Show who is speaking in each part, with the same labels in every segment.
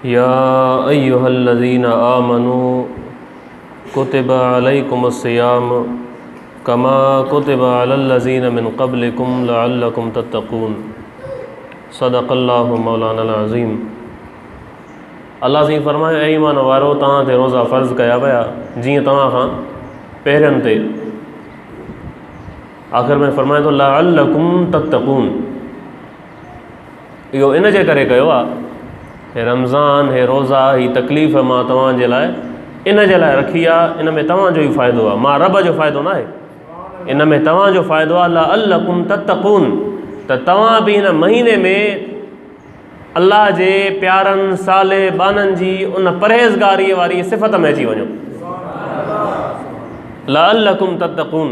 Speaker 1: या अय्युहल्लज़ीना आमनू कुतिबा अलैकुमुस्सियाम कमा कुतिबा अलल्लज़ीना मिन क़ब्लिकुम लअल्लकुम तत्तक़ून। सदक़ल्लाहु मौलानल अज़ीम। अल्लाह जी फरमाए, ऐ ईमान वारो, तव्हां ते रोज़ा फ़र्ज़ कया विया जीअं तव्हां खां पहिरियनि ते। आख़िर में फरमाए थो लअल्लकुम तत्तक़ून। इहो इन जे करे कयो आहे, हे रमज़ान, हे रोज़ा, ही तकलीफ़ मां तव्हांजे लाइ इन जे लाइ रखी आहे। इन में तव्हांजो ई फ़ाइदो आहे, मां रब जो फ़ाइदो न आहे। इन में तव्हांजो फ़ाइदो आहे। लअल्लकुम तत्तक़ून, त तव्हां बि हिन महीने में अल्लाह जे प्यारनि साले बाननि जी उन परहेज़गारीअ वारी सिफ़त में अची वञो। लअल्लकुम तत्तक़ून।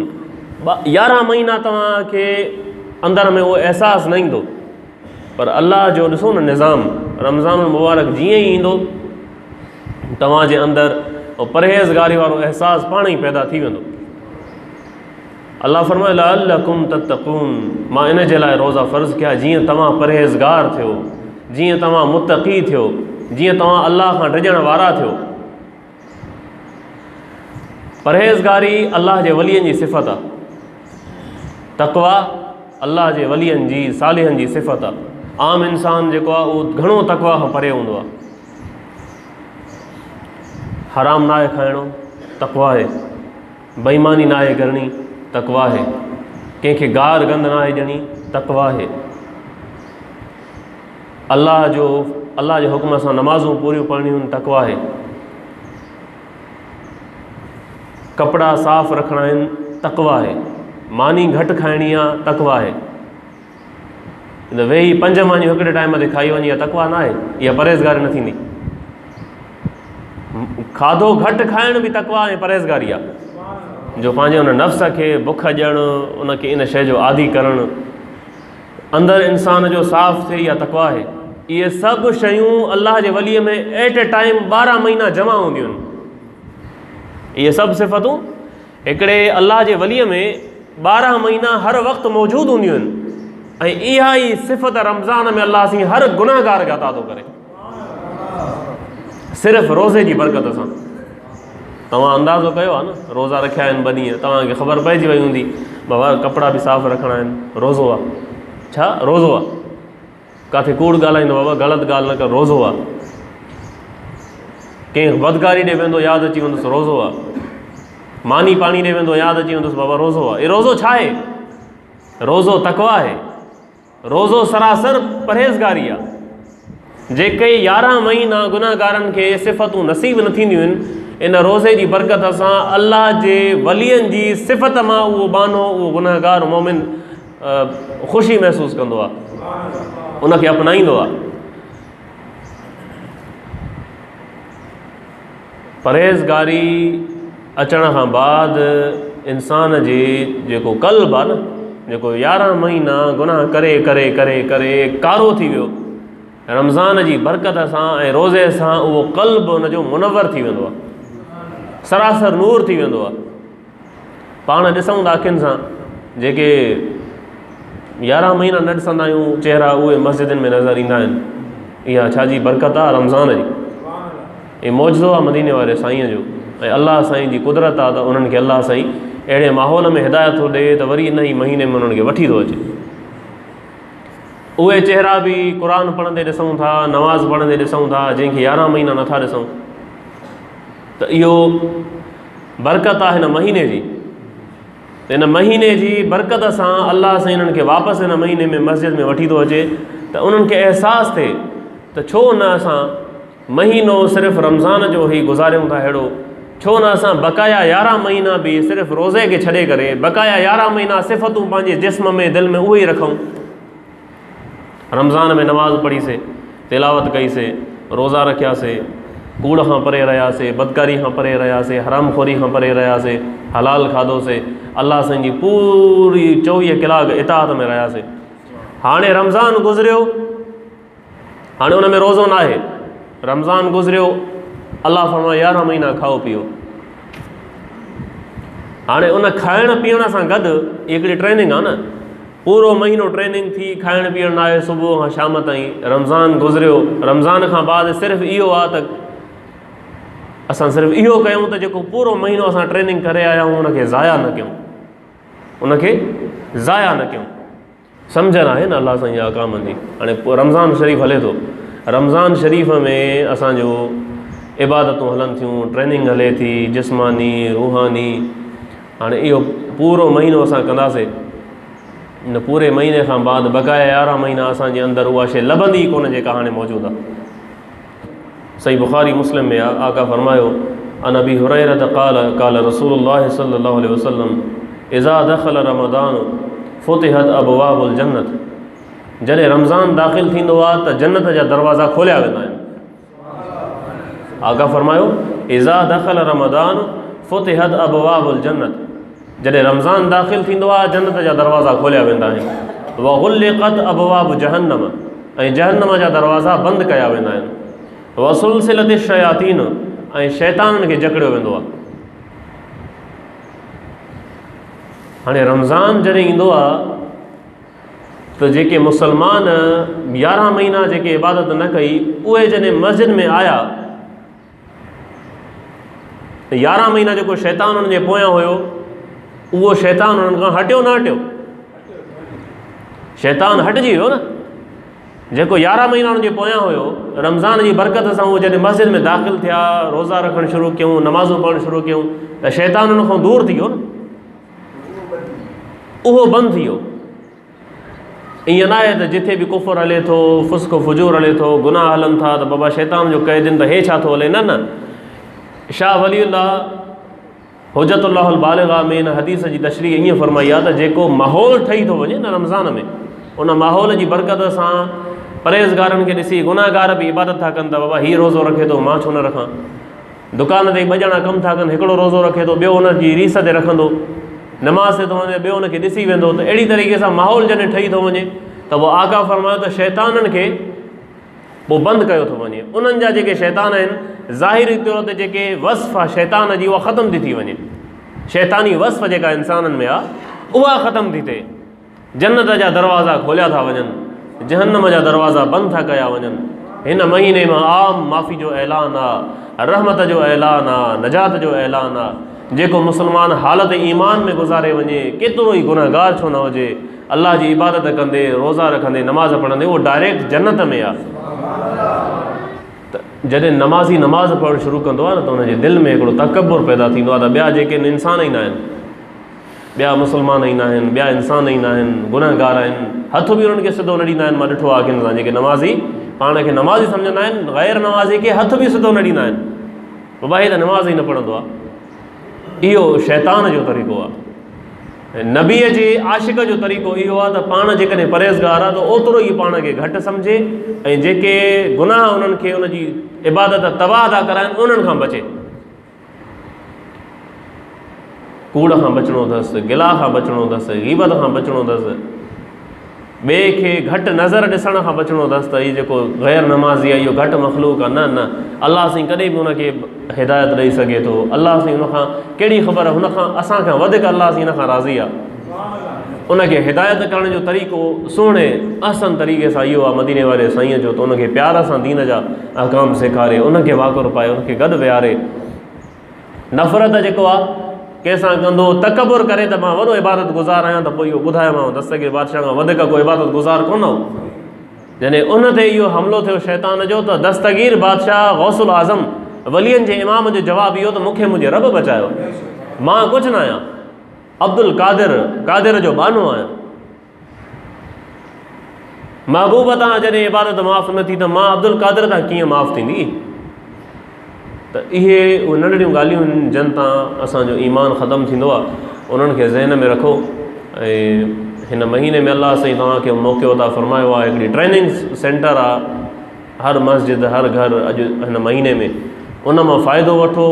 Speaker 1: 11 महीना तव्हांखे अंदर में उहो अहसासु न ईंदो, पर अल्लाह जो ॾिसो न निज़ाम, रमज़ान मुबारक जीअं ई ईंदो तव्हांजे अंदरि उहो परहेज़गारी वारो अहसासु पाण ई पैदा थी वेंदो। अल्लाह फरमाए लअल्लकुम तत्तक़ून, मां इन जे लाइ रोज़ा फ़र्ज़ कया जीअं तव्हां परहेज़गार थियो, जीअं तव्हां मुत्तक़ी थियो, जीअं तव्हां अल्लाह खां डिॼण वारा थियो। परहेज़गारी अल्लाह जे वलियनि जी सिफ़त आहे। तक़वा अल्लाह जे वलियनि जी, सालिहनि जी सिफ़त आहे। आम इंसान जेको आहे उहो घणो तक़वा खां परे हूंदो आहे। हराम नाहे खाइणो, तक़वा आहे। बेईमानी नाहे करणी, तक़वा आहे। कंहिंखे गार गंद नाहे ॾियणी, तक़वा आहे। अल्लाह जे हुक्म सां नमाज़ूं पूरियूं पढ़णियूं, तक़वा आहे। कपिड़ा साफ़ रखणा आहिनि, तक़वा आहे। मानी घटि खाइणी आहे, तक़वा आहे। वेही 5 मानियूं हिकिड़े टाइम ते खाई वञी, तक़वा न आहे, इहा परहेज़गारी न थींदी। खाधो घटि खाइण बि तक़वा ऐं परहेज़गारी आहे। जो पंहिंजे उन नफ़्स खे बुख ॾियणु, उनखे इन शइ जो आदी करणु, अंदरि इंसान जो साफ़ थिए, इहा तक़वा आहे। इहे सभु शयूं अल्लाह जे वलीअ में एट ए टाइम 12 महीना जमा हूंदियूं आहिनि। इहे सभु सिफ़तूं हिकिड़े अल्लाह जे वलीअ में 12 महीना हर वक़्तु मौजूदु हूंदियूं आहिनि। ऐं इहा ई सिफ़त रमज़ान में अल्लाह सी हर गुनाहगार खे अता थो करे, सिर्फ़ु रोज़े जी बरकत सां। तव्हां अंदाज़ो कयो आहे न, रोज़ा रखिया आहिनि 2 ॾींहं, तव्हांखे ख़बर पइजी वई हूंदी बाबा कपिड़ा बि साफ़ रखणा आहिनि, रोज़ो आहे। छा रोज़ो आहे? किथे कूड़ ॻाल्हाईंदो बाबा, ग़लति ॻाल्हि न कर, रोज़ो आहे। कंहिं बदकारी ॾे वेंदो, यादि अची वेंदुसि, रोज़ो आहे। मानी पाणी ॾे वेंदो, यादि अची वेंदुसि, बाबा रोज़ो आहे। इहो रोज़ो छा आहे? रोज़ो तक़वा आहे। रोज़ो सरासर परहेज़गारी आहे। जेके 11 महीना गुनाहगारनि खे सिफ़तूं नसीब न थींदियूं आहिनि, इन रोज़े जी बरकत सां अल्लाह जे वलियनि जी सिफ़त मां उहो बानो, उहो गुनाहगार मोमिन ख़ुशी महसूसु कंदो आहे, उनखे अपनाईंदो आहे। परहेज़गारी अचण खां बाद इंसान जे जेको क़ल्ब आहे न, जेको 11 महीना गुनाह करे करे करे करे कारो थी वियो, रमज़ान जी बरकत सां ऐं रोज़े सां उहो क़ल्ब उनजो मुनवर थी वेंदो आहे, सरासर नूर थी वेंदो आहे। पाण ॾिसूं था अखियुनि सां, जेके 11 महीना न ॾिसंदा आहियूं चेहरा, उहे मस्जिदनि में नज़र ईंदा आहिनि। इहा छा जी बरकत आहे? रमज़ान जी। इहे मौजज़ो आहे मदीने वारे साईंअ जो, ऐं अल्लाह साईं जी कुदरत आहे त उन्हनि खे अल्लाह साईं अहिड़े माहौल में हिदायत थो ॾिए त वरी इन ई महीने में उन्हनि खे वठी थो अचे। उहे चेहरा बि क़ुर पढ़ंदे ॾिसूं था, नमाज़ पढ़ंदे ॾिसूं था, जंहिंखे 11 महीना नथा ॾिसूं। त इहो बरकत आहे हिन महीने जी। इन महीने जी बरकत सां अल्लाह साईं इन्हनि खे वापसि हिन महीने में मस्जिद में वठी थो अचे, त उन्हनि खे अहसासु थिए त छो न असां महीनो सिर्फ़ु रमज़ान जो ई गुज़ारियूं था अहिड़ो, छो न असां बक़ाया 11 महीना बि सिर्फ़ु रोज़े खे छॾे करे बक़ाया 11 महीना सिफ़तूं पंहिंजे जिस्म में, दिलि में उहे ई रखूं। रमज़ान में नमाज़ पढ़ीसीं, तिलावत कईसीं, रोज़ा रखियासीं, कूड़ खां परे रहियासीं, बदकारी खां परे रहियासीं, हरामखोरी खां परे रहियासीं, हलाल खाधोसीं, अल्लाह साईं जी पूरी 24 कलाक इताअत में रहियासीं। हाणे रमज़ान गुज़रियो, हाणे उन में रोज़ो न आहे। रमज़ान गुज़रियो, अल्लाह फरमाए 11 महीना खाओ पीओ। हाणे उन खाइण पीअण सां गॾु हिकिड़ी ट्रेनिंग आहे न, पूरो महीनो ट्रेनिंग थी, खाइण पीअण न आहे, सुबुह खां शाम ताईं रमज़ान गुज़रियो। रमज़ान खां बाद सिर्फ़ु इहो आहे त असां सिर्फ़ु इहो कयूं त जेको पूरो महीनो असां ट्रेनिंग करे आया आहियूं उनखे ज़ाया न कयूं, उनखे ज़ाया न कयूं। सम्झनि आहे न अलाह साईं अहकामनि जी। हाणे पोइ रमज़ान शरीफ़ हले थो, रमज़ान शरीफ़ में असांजो इबादतूं हलनि थियूं, ट्रेनिंग हले थी, जिस्मानी रूहानी। हाणे इहो पूरो महीनो असां कंदासीं, इन पूरे महीने खां बाद बक़ाया 11 महीना असांजे अंदरि उहा शइ लभंदी ई कोन जेका हाणे मौजूदु आहे। सही बुख़ारी मुस्लिम में आहे, आका फरमायो अन अबी हुरैरा क़ाल क़ाल रसूलुल्लाह सल्लल्लाहु अलैहि वसल्लम इज़ा दख़ल रमज़ान फुतिहत अबवाबुल जन्नत। जॾहिं रमज़ान दाख़िल थींदो आहे त जन्नत जा दरवाज़ा खोलिया वेंदा आहिनि। आका फरमायो इज़ा दख़ल रमज़ान फुतिहत अबवाबुल जन्नत। जॾहिं रमज़ान दाख़िल थींदो आहे जन्नत जा दरवाज़ा खोलिया वेंदा आहिनि। व गुल्लिक़त अबवाब जहन्नम, ऐं जहन्नम जा दरवाज़ा बंदि कया वेंदा आहिनि। व सुलसिलत शयातीन, ऐं शैताननि खे जकड़ियो वेंदो आहे। हाणे रमज़ान जॾहिं ईंदो आहे त जेके मुसलमान 11 महीना जेके इबादत न कई, उहे जॾहिं मस्जिद में आया त 11 महीना जेको शैतान उन्हनि जे पोयां हुयो, उहो शैतान उन्हनि खां हटियो न हटियो? शैतान हटिजी वियो न। जेको 11 महीना उन्हनि जे पोयां हुयो, रमज़ान जी बरकत सां उहो जॾहिं मस्जिद में दाख़िल थिया, रोज़ा रखणु शुरू कयूं, नमाज़ूं पढ़णु शुरू कयूं, त शैतान उन खां दूरि थी वियो न, उहो बंदि थी वियो। ईअं न आहे त जिथे बि कुफ़र हले थो, फुस्क फुजूर हले थो, गुनाह हलनि था त बाबा शैतान जो क़ैदिन त हे छा थो हले। न न, शाह वलीउल्लाह हुजतुल्लाहुल बालिग़ा में इन हदीस जी तशरीह ईअं फरमाई आहे त जेको माहौल ठही थो वञे न रमज़ान में, उन माहौल जी बरकत सां परहेज़गारनि खे ॾिसी गुनाहगार बि इबादत था कनि त बाबा हीउ रोज़ो रखे थो, मां छो न रखां। दुकान ते 2 ॼणा कमु था कनि, हिकिड़ो रोज़ो रखे थो, ॿियो हुनजी रीस ते रखंदो, नमाज़ ते थो वञे, ॿियो हुनखे ॾिसी वेंदो। त अहिड़ी तरीक़े सां माहौल जॾहिं ठही थो वञे त पोइ आका फरमायो त शैताननि खे पोइ बंदि कयो थो वञे। उन्हनि जा जेके शैतान आहिनि, ज़ाहिरी तौर ते जेके वस्फ़ आहे शैतान जी, उहा ख़तमु थी वञे। शैतानी वस्फ़ जेका इंसाननि में आहे उहा ख़तमु थी थिए। जन्नत जा दरवाज़ा खोलिया था वञनि, जहन्नम जा दरवाज़ा बंदि था कया वञनि। हिन महीने में आम माफ़ी जो ऐलान आहे, रहमत जो ऐलान आहे, नजात जो ऐलान आहे। जेको मुसलमान हालत ईमान में गुज़ारे वञे, केतिरो ई गुनहगार छो न हुजे, अल्लाह जी इबादत कंदे, रोज़ा रखंदे, नमाज़ पढ़ंदे, उहो डायरेक्ट जन्नत में आहे। त जॾहिं नमाज़ी नमाज़ पढ़णु शुरू कंदो आहे न, त हुनजे दिलि में हिकिड़ो तकबुर पैदा थींदो आहे त ॿिया जेके इंसान ई न आहिनि, ॿिया मुसलमान ई न आहिनि, ॿिया इंसान ई न आहिनि, गुनहगार आहिनि, हथ बि उन्हनि खे सिधो न ॾींदा आहिनि। मां ॾिठो आहे अखियुनि सां, जेके नमाज़ी पाण खे नमाज़ी सम्झंदा आहिनि, ग़ैर नमाज़ी खे हथ बि सिधो न ॾींदा आहिनि। बाबा हे त नमाज़ ई न पढ़ंदो आहे। इहो शैतान जो तरीक़ो आहे। नबीअ जे आशिक़ जो तरीक़ो इहो आहे त पाण जेकॾहिं परहेज़गार आहे त ओतिरो ई पाण खे घटि सम्झे, ऐं जेके गुनाह उन्हनि खे उनजी इबादत तबाह था कराइनि उन्हनि खां बचे। कूड़ खां बचिणो अथसि, गिला खां बचिणो अथसि, ग़ीबत खां बचिणो अथसि, ॿिए खे घटि नज़र ॾिसण खां बचिणो अथसि त हीउ जेको ग़ैर नमाज़ी आहे, इहो घटि मख़लूक आहे। न न, अलाह साईं कॾहिं बि हुनखे हिदायत ॾेई सघे थो। अलाह साईं हुनखां कहिड़ी ख़बर, हुनखां असांखां वधीक अलाह साईं हिन खां राज़ी आहे। उनखे हिदायत करण जो तरीक़ो सुहिणे अहसन तरीक़े सां इहो आहे मदीने वारे साईंअ जो, त उनखे प्यार सां दीन जा अहकाम सेखारे, उनखे वाकुर पाए, उनखे गॾु विहारे। नफ़रत जेको आहे कंहिंसां कंदो, तकबुर करे त मां वॾो इबादत गुज़ार आहियां, त पोइ इहो ॿुधायोमांव दस्तगीर बादशाह खां वधीक को इबादत गुज़ार कोन हो। जॾहिं उन ते इहो हमिलो थियो शैतान जो, त दस्तगीर बादशाह गौसुल आज़म वलियनि जे इमाम जो जवाबु इहो त मूंखे मुंहिंजे रब बचायो, मां कुझु न आहियां, अब्दुल कादिर जो बानो आहियां। महबूब तां जॾहिं इबादत माफ़ न थी त मां अब्दुल कादिर तां कीअं माफ़ थींदी। त इहे उहे नंढड़ियूं ॻाल्हियूं आहिनि जिन तां असांजो ईमान ख़तमु थींदो आहे। उन्हनि खे ज़हन में रखो। ऐं हिन महीने में अलाह साईं तव्हांखे मौक़ो अता फ़रमायो आहे, हिकिड़ी ट्रेनिंग सेंटर आहे हर मस्जिद हर घर अॼु हिन महीने में, उन मां फ़ाइदो वठो।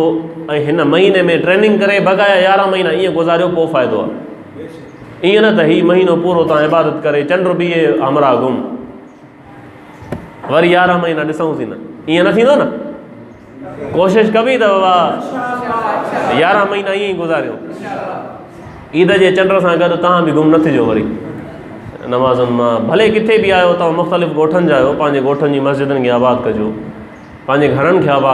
Speaker 1: ऐं हिन महीने में ट्रेनिंग करे बक़ाया 11 महीना ईअं गुज़ारियो, पोइ फ़ाइदो आहे। ईअं न त हीउ महीनो पूरो तव्हां इबादत करे चंड बीहे हमरा गुम, वरी 11 महीना ॾिसूं थी न, ईअं न थींदो न। कोशिशि कबी त बाबा 11 महीना ईअं ई गुज़ारियो, ईद जे चंड सां गॾु तव्हां बि गुम न थिजो वरी। नमाज़ुनि मां। भले किथे बि आहियो तव्हां मुख़्तलिफ़ ॻोठनि जा आहियो, पंहिंजे ॻोठनि जी मस्जिदनि खे आबाद कजो, पंहिंजे घरनि खे आबाद